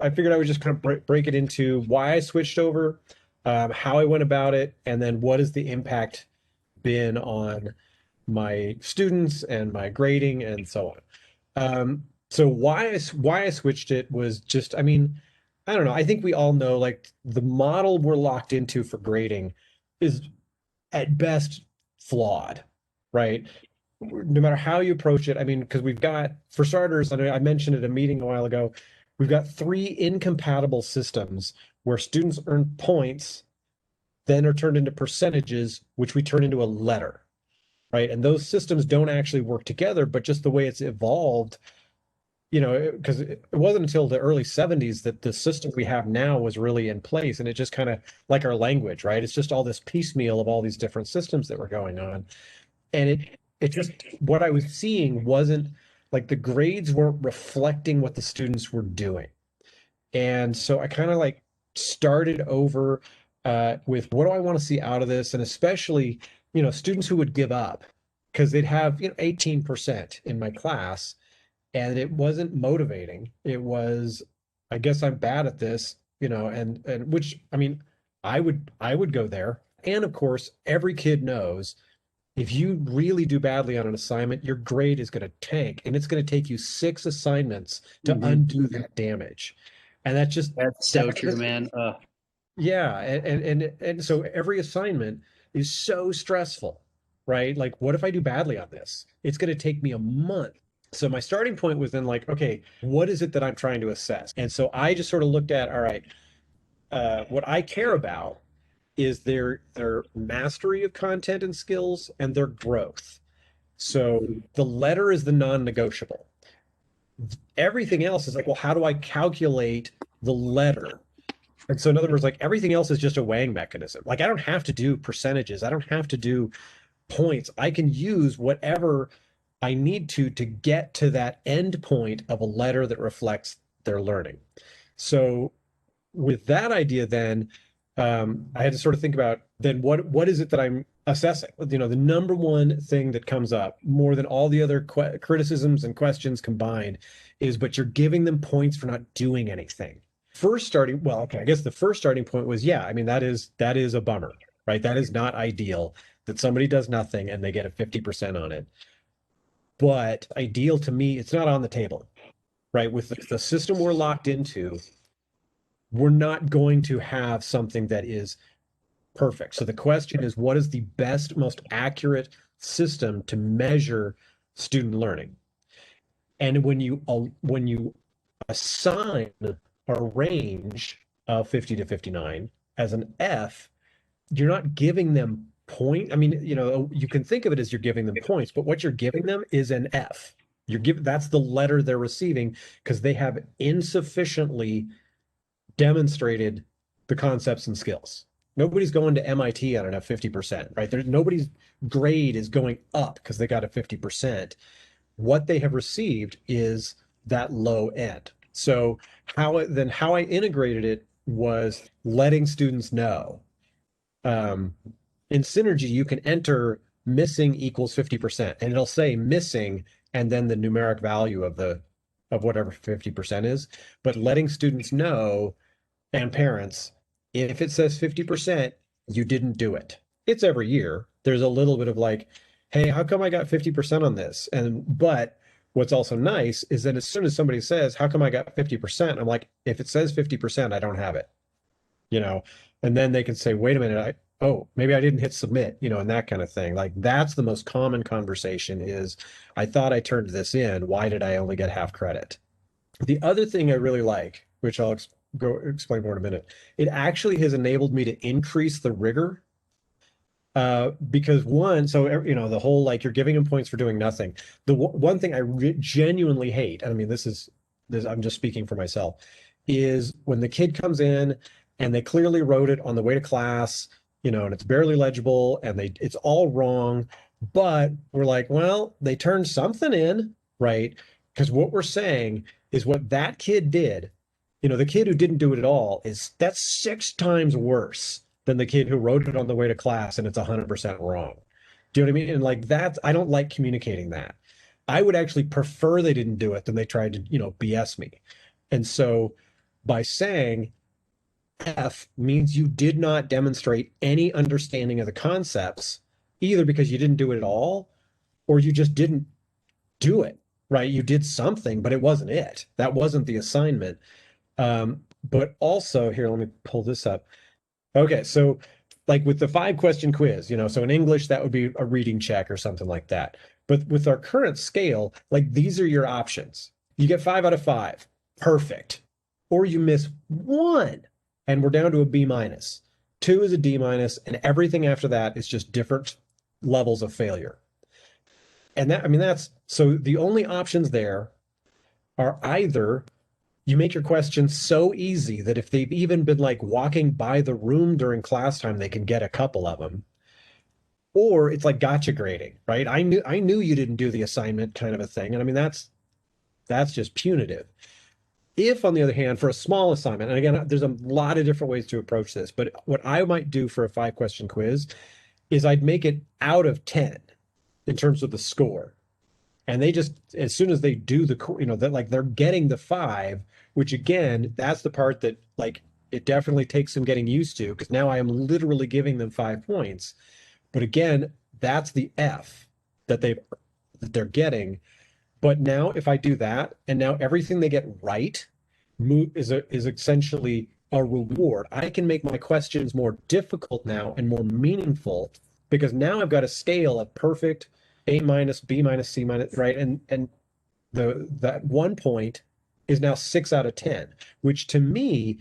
I figured I would just kind of break it into why I switched over, how I went about it, and then what has the impact been on my students and my grading and so on. So why I switched it was just, I mean, I don't know. I think we all know like the model we're locked into for grading is at best flawed, right? No matter how you approach it. I mean, because we've got, for starters, I mentioned at a meeting a while ago, we've got three incompatible systems where students earn points, then are turned into percentages, which we turn into a letter, right? And those systems don't actually work together, but just the way it's evolved, because it wasn't until the early 70s that the system we have now was really in place. And it just kind of like our language, right? It's just all this piecemeal of all these different systems that were going on. And it just, what I was seeing wasn't like the grades weren't reflecting what the students were doing. And so I kind of like started over with what do I want to see out of this? And especially, students who would give up because they'd have, 18% in my class and it wasn't motivating. It was, I guess I'm bad at this, and which, I mean, I would go there. And of course, every kid knows if you really do badly on an assignment, your grade is going to tank and it's going to take you six assignments to Hmm. undo that damage. And that's just That's so that's true, just man. yeah, and so every assignment is so stressful, right? Like, what if I do badly on this? It's going to take me a month. So my starting point was then like, okay, what is it that I'm trying to assess? And so I just sort of looked at, all right, what I care about is their mastery of content and skills and their growth. So the letter is the non-negotiable. Everything else is like, well, how do I calculate the letter? And so, in other words, like everything else is just a weighing mechanism. Like I don't have to do percentages. I don't have to do points. I can use whatever I need to get to that end point of a letter that reflects their learning. So, with that idea, then I had to sort of think about then what is it that I'm assessing? The number one thing that comes up more than all the other criticisms and questions combined is, but you're giving them points for not doing anything. Well, okay, I guess the first starting point was, yeah, I mean, that is a bummer, right? That is not ideal that somebody does nothing and they get a 50% on it. But ideal to me, it's not on the table, right? With the system we're locked into, we're not going to have something that is perfect. So the question is, what is the best, most accurate system to measure student learning? And when you assign a range of 50 to 59 as an F, you're not giving them point. I mean, you can think of it as you're giving them points, but what you're giving them is an F. That's the letter they're receiving because they have insufficiently demonstrated the concepts and skills. Nobody's going to MIT on a 50%, right? Nobody's grade is going up because they got a 50%. What they have received is that low end. So how I integrated it was letting students know. Um, in Synergy, you can enter missing equals 50%, and it'll say missing and then the numeric value of whatever 50% is. But letting students know and parents, if it says 50%, you didn't do it. It's every year. There's a little bit of like, hey, how come I got 50% on this? But what's also nice is that as soon as somebody says, how come I got 50%? I'm like, if it says 50%, I don't have it, you know, and then they can say, wait a minute, oh, maybe I didn't hit submit, and that kind of thing. Like that's the most common conversation is, I thought I turned this in. Why did I only get half credit? The other thing I really like, which I'll go explain more in a minute, it actually has enabled me to increase the rigor. Because one, so the whole like you're giving them points for doing nothing. The one thing I genuinely hate, and I mean this I'm just speaking for myself, is when the kid comes in and they clearly wrote it on the way to class, and it's barely legible and it's all wrong, but we're like, well, they turned something in, right? Because what we're saying is what that kid did, the kid who didn't do it at all that's six times worse than the kid who wrote it on the way to class and it's 100% wrong. Do you know what I mean? And like that, I don't like communicating that. I would actually prefer they didn't do it than they tried to, BS me. And so by saying F means you did not demonstrate any understanding of the concepts, either because you didn't do it at all or you just didn't do it, right? You did something, but it wasn't it. That wasn't the assignment. But also, here, let me pull this up. Okay, so like with the 5 question quiz, so in English, that would be a reading check or something like that. But with our current scale, like these are your options. You get 5 out of 5, perfect. Or you miss one, and we're down to a B minus. Two is a D minus, and everything after that is just different levels of failure. And that, I mean, that's so the only options there are either you make your questions so easy that if they've even been like walking by the room during class time, they can get a couple of them. Or it's like gotcha grading, right? I knew you didn't do the assignment kind of a thing. And I mean that's just punitive. If on the other hand, for a small assignment, and again, there's a lot of different ways to approach this, but what I might do for a 5 question quiz is I'd make it out of 10 in terms of the score. And they just, as soon as they do that, like they're getting the 5, which again, that's the part that like it definitely takes some getting used to because now I am literally giving them 5 points. But again, that's the F that they're getting. But now if I do that, and now everything they get right is essentially a reward. I can make my questions more difficult now and more meaningful because now I've got a scale of perfect, A minus, B minus, C minus, right? And that 1 point is now 6 out of 10, which to me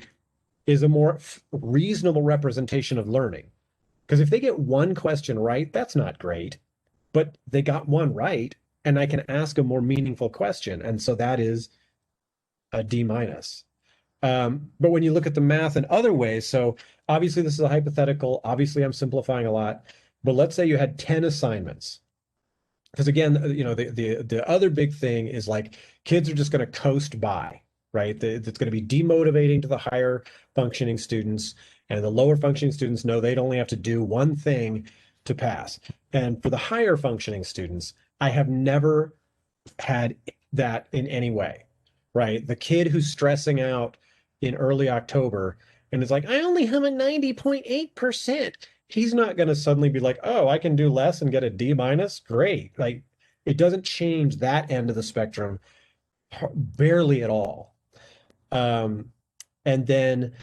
is a more reasonable representation of learning. Because if they get one question right, that's not great, but they got one right, and I can ask a more meaningful question. And so that is a D minus. But when you look at the math in other ways, so obviously this is a hypothetical, obviously I'm simplifying a lot, but let's say you had 10 assignments. Because again, the other big thing is like kids are just going to coast by, right? It's going to be demotivating to the higher functioning students, and the lower functioning students know they'd only have to do one thing to pass. And for the higher functioning students, I have never had that in any way, right? The kid who's stressing out in early October and is like, I only have a 90.8%. He's not going to suddenly be like, oh, I can do less and get a D minus. Great. Like it doesn't change that end of the spectrum barely at all. Um, and then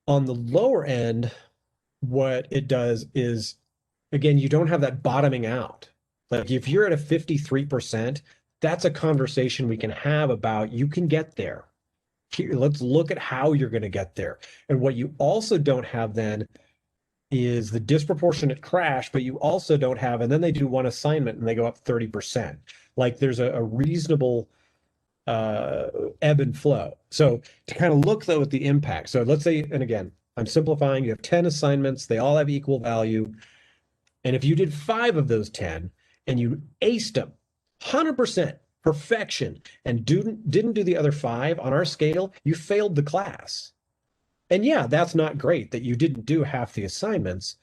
on the lower end, what it does is, again, you don't have that bottoming out. Like if you're at a 53%, that's a conversation we can have about you can get there. Here, let's look at how you're going to get there. And what you also don't have then is the disproportionate crash, but you also don't have, and then they do one assignment and they go up 30%. Like there's a reasonable ebb and flow. So to kind of look though at the impact. So let's say, and again, I'm simplifying, you have 10 assignments, they all have equal value. And if you did 5 of those 10 and you aced them 100% perfection and didn't do the other 5 on our scale, you failed the class. And yeah, that's not great that you didn't do half the assignments,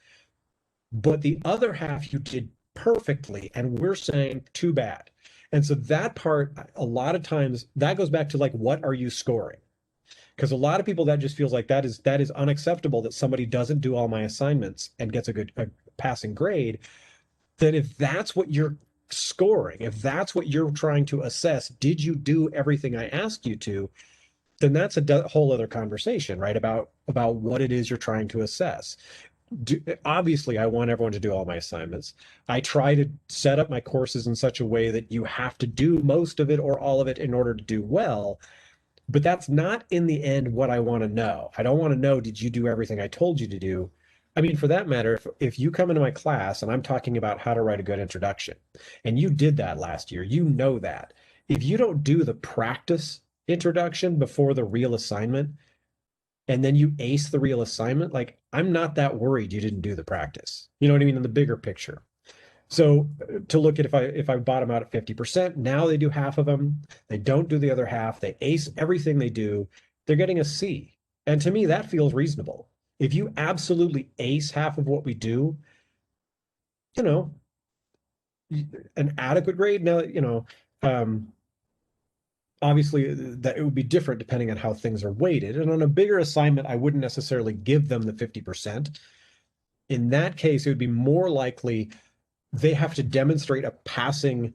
but the other half you did perfectly. And we're saying too bad. And so that part, a lot of times, that goes back to like, what are you scoring? Because a lot of people that just feels like that is unacceptable that somebody doesn't do all my assignments and gets a passing grade. Then if that's what you're scoring, if that's what you're trying to assess, did you do everything I asked you to? Then that's a whole other conversation, right? About what it is you're trying to assess. Obviously, I want everyone to do all my assignments. I try to set up my courses in such a way that you have to do most of it or all of it in order to do well. But that's not in the end what I want to know. I don't want to know, did you do everything I told you to do? I mean, for that matter, if you come into my class and I'm talking about how to write a good introduction, and you did that last year, you know that. If you don't do the practice introduction before the real assignment, and then you ace the real assignment, like I'm not that worried you didn't do the practice. You know what I mean? In the bigger picture. So to look at if I bottom out at 50%, now they do half of them. They don't do the other half. They ace everything they do. They're getting a C. And to me, that feels reasonable. If you absolutely ace half of what we do, you know, an adequate grade. Now, um, obviously that it would be different depending on how things are weighted. And on a bigger assignment, I wouldn't necessarily give them the 50%. In that case, it would be more likely they have to demonstrate a passing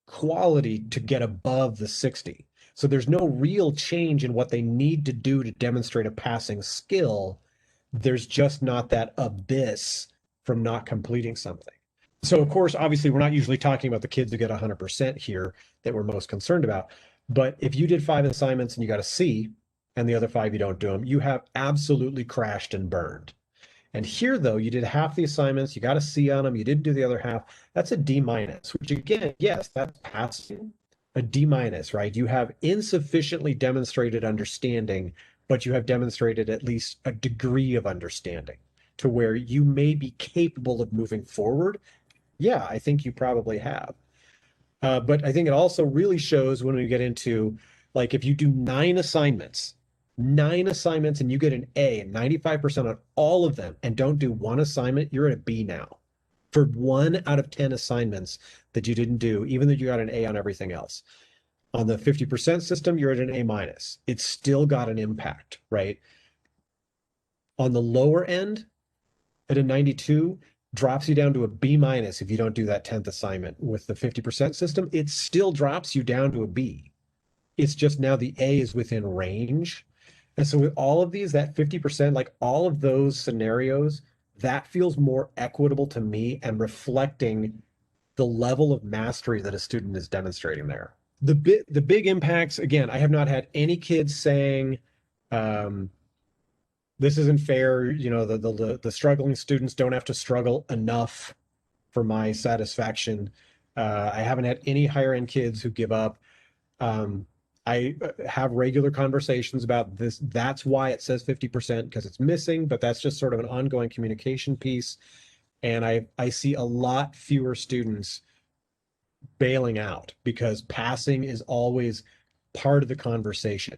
quality to get above the 60. So there's no real change in what they need to do to demonstrate a passing skill. There's just not that abyss from not completing something. So, of course, obviously, we're not usually talking about the kids who get 100% here that we're most concerned about. But if you did 5 assignments and you got a C and the other 5 you don't do them, you have absolutely crashed and burned. And here, though, you did half the assignments, you got a C on them, you didn't do the other half. That's a D minus, which again, yes, that's passing. A D minus, right? You have insufficiently demonstrated understanding, but you have demonstrated at least a degree of understanding to where you may be capable of moving forward. Yeah, I think you probably have. But I think it also really shows when we get into like if you do 9 assignments and you get an A and 95% on all of them and don't do one assignment, you're at a B now. For 1 out of 10 assignments that you didn't do, even though you got an A on everything else. On the 50% system, you're at an A minus. It's still got an impact, right? On the lower end, at a 92, drops you down to a B minus if you don't do that 10th assignment. With the 50% system, it still drops you down to a B. It's just now the A is within range. And so with all of these, that 50%, like all of those scenarios, that feels more equitable to me and reflecting the level of mastery that a student is demonstrating there. The big impacts, again, I have not had any kids saying, um, this isn't fair. The struggling students don't have to struggle enough for my satisfaction. I haven't had any higher end kids who give up. Um, I have regular conversations about this. That's why it says 50% because it's missing, but that's just sort of an ongoing communication piece. And I see a lot fewer students bailing out because passing is always part of the conversation.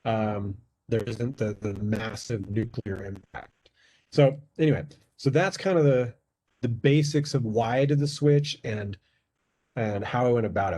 Um, there isn't the massive nuclear impact. So anyway, so that's kind of the basics of why I did the switch and how I went about it.